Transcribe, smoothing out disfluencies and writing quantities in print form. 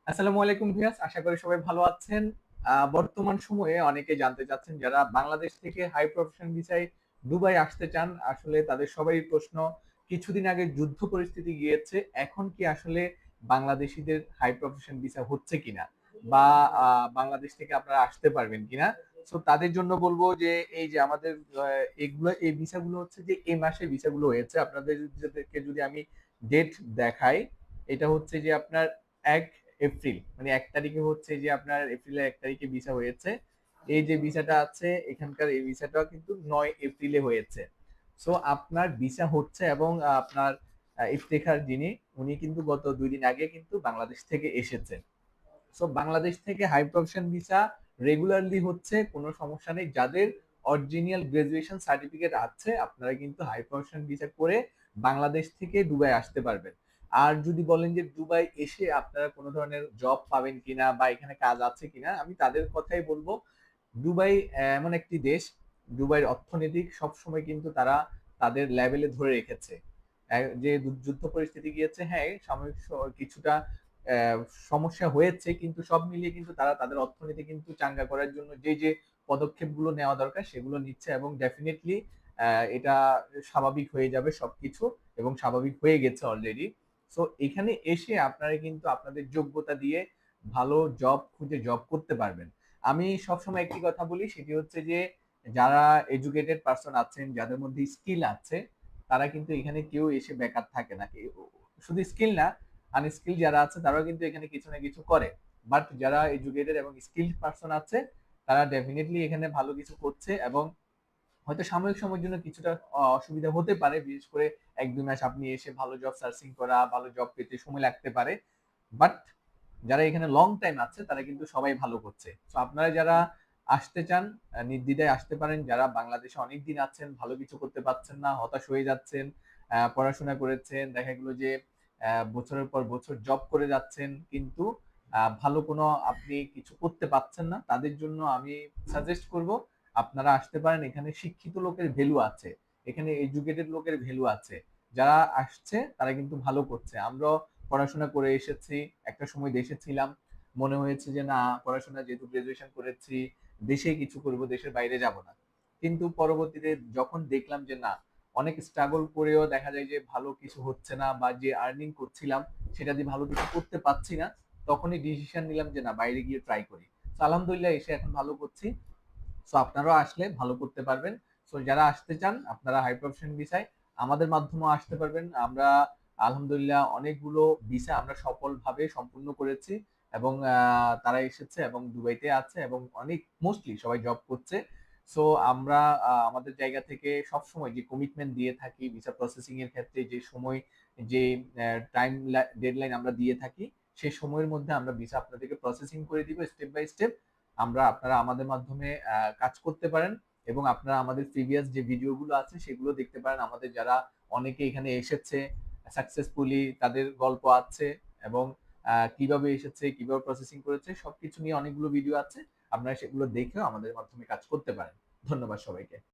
আসসালামু আলাইকুম ভিউয়ার্স, আশা করি সবাই ভালো আছেন। বর্তমান সময়ে অনেকে জানতে চাচ্ছেন যারা বাংলাদেশ থেকে হাই প্রফেশন ভিসায় দুবাই আসতে চান। আসলে তাদের সবারই প্রশ্ন, কিছুদিন আগে যুদ্ধ পরিস্থিতি গিয়েছে, এখন কি আসলে বাংলাদেশীদের হাই প্রফেশন ভিসা হচ্ছে কিনা, বা বাংলাদেশ থেকে আপনারা আসতে পারবেন কিনা। সো তাদের জন্য বলবো যে এই যে আমাদের এগুলো, এই ভিসাগুলো হচ্ছে যে এই মাসে ভিসাগুলো হয়েছে। আপনাদেরকে যদি আমি ডেট দেখাই, এটা হচ্ছে যে আপনার 1 এপ্রিল, মানে 1 তারিখে হচ্ছে যে আপনার এপ্রিলের 1 তারিখে ভিসা হয়েছে। এই যে ভিসাটা আছে এখানকার, এই ভিসাটা কিন্তু 9 এপ্রিলে হয়েছে। সো আপনার ভিসা হচ্ছে, এবং আপনার ইফতেখার যিনি, উনি কিন্তু গত 2 দিন আগে কিন্তু বাংলাদেশ থেকে এসেছে। সো বাংলাদেশ থেকে হাই প্রফেশন ভিসা রেগুলারলি হচ্ছে, কোনো সমস্যা নেই। যাদের অরিজিনাল গ্রাজুয়েশন সার্টিফিকেট আছে, আপনারা কিন্তু হাই প্রফেশন ভিসা করে বাংলাদেশ থেকে দুবাই আসতে পারবেন। আর যদি বলেন যে দুবাই এসে আপনারা কোনো ধরনের জব পাবেন কিনা বা এখানে কাজ আছে কিনা, আমি তাদের কথাই বলবো। দুবাই এমন একটি দেশ, দুবাইয়ের অর্থনৈতিক সবসময় কিন্তু তারা তাদের লেভেলে ধরে রেখেছে। যে যুদ্ধ পরিস্থিতি গিয়েছে, হ্যাঁ সাময়িক কিছুটা আহ, সমস্যা হয়েছে, কিন্তু সব মিলিয়ে কিন্তু তারা তাদের অর্থনীতি কিন্তু চাঙ্গা করার জন্য যে যে পদক্ষেপগুলো নেওয়া দরকার সেগুলো নিচ্ছে, এবং ডেফিনেটলি এটা স্বাভাবিক হয়ে যাবে সবকিছু, এবং স্বাভাবিক হয়ে গেছে অলরেডি। সো এখানে এসে আপনারা কিন্তু আপনাদের যোগ্যতা দিয়ে ভালো জব খুঁজে জব করতে পারবেন। আমি সবসময় একটি কথা বলি, সেটি হচ্ছে যে যারা এডুকেটেড পার্সন আছেন, যাদের মধ্যে স্কিল আছে, তারা কিন্তু এখানে কেউ এসে বেকার থাকে না। শুধু স্কিল না, আনস্কিল যারা আছে তারাও কিন্তু এখানে কিছু না কিছু করে। বাট যারা এডুকেটেড এবং স্কিল্ড পার্সন আছে, তারা ডেফিনেটলি এখানে ভালো কিছু করছে, এবং হয়তো সাময়িক সময়ের জন্য কিছুটা অসুবিধা হতে পারে, বিশেষ করে 1-2 মাস আপনি এসে ভালো জব সার্চিং করা, ভালো জব পেতে সময় লাগতে পারে। বাট যারা এখানে লং টাইম আছে তারা কিন্তু সবাই ভালো করছে। তো আপনারা যারা আসতে চান, নির্দ্বিধায় আসতে পারেন। যারা বাংলাদেশে অনেক দিন আছেন, ভালো কিছু করতে পারছেন না, হতাশ হয়ে যাচ্ছেন, পড়াশোনা করেছেন, দেখা গেলো যে বছরের পর বছর জব করে যাচ্ছেন, কিন্তু ভালো কোনো আপনি কিছু করতে পারছেন না, তাদের জন্য আমি সাজেস্ট করব আপনারা আসতে পারেন। এখানে শিক্ষিত লোকের ভ্যালু আছে, এখানে এডুকেটেড লোকের ভ্যালু আছে। যারা আসছে তারা কিন্তু ভালো করছে। আমরা পড়াশোনা করে এসেছি, একটা সময় দেশে ছিলাম, মনে হয়েছে যে না, পড়াশোনা যেহেতু গ্রাজুয়েশন করেছি, দেশে কিছু করব, দেশের বাইরে যাব না। কিন্তু পরবর্তীতে যখন দেখলাম যে না, অনেক স্ট্রাগল করেও দেখা যায় যে ভালো কিছু হচ্ছে না, বা যে আর্নিং করছিলাম সেটা দিয়ে ভালো কিছু করতে পারছি না, তখনই ডিসিশন নিলাম যে না, বাইরে গিয়ে ট্রাই করি। তো আলহামদুলিল্লাহ এসে এখন ভালো করছি। সো আপনারাও আসলে ভালো করতে পারবেন। সো যারা আসতে চান আপনারা হাই প্রফেশন ভিসায় আমাদের মাধ্যমেও আসতে পারবেন। আমরা আলহামদুলিল্লাহ অনেকগুলো ভিসা আমরা সফলভাবে সম্পূর্ণ করেছি, এবং তারা এসেছে এবং দুবাইতে আছে, এবং অনেক মোস্টলি সবাই জব করছে। সো আমরা আমাদের জায়গা থেকে সব সময় যে কমিটমেন্ট দিয়ে থাকি ভিসা প্রসেসিং এর ক্ষেত্রে, যে সময়, যে টাইম ডেডলাইন আমরা দিয়ে থাকি, সেই সময়ের মধ্যে আমরা ভিসা আপনাদেরকে প্রসেসিং করে দিব স্টেপ বাই স্টেপ। আপনারা আমাদের মাধ্যমে কাজ করতে পারেন, এবং আপনারা আমাদের প্রিভিয়াস যে ভিডিওগুলো আছে সেগুলো দেখতে পারেন। আমাদের যারা অনেকে এখানে এসেছে সাকসেসফুলি, তাদের গল্প আছে, এবং কিভাবে এসেছে, কিভাবে প্রসেসিং করেছে, সবকিছু নিয়ে অনেকগুলো ভিডিও আছে। আপনারা সেগুলো দেখেও আমাদের মাধ্যমে কাজ করতে পারেন। ধন্যবাদ সবাইকে।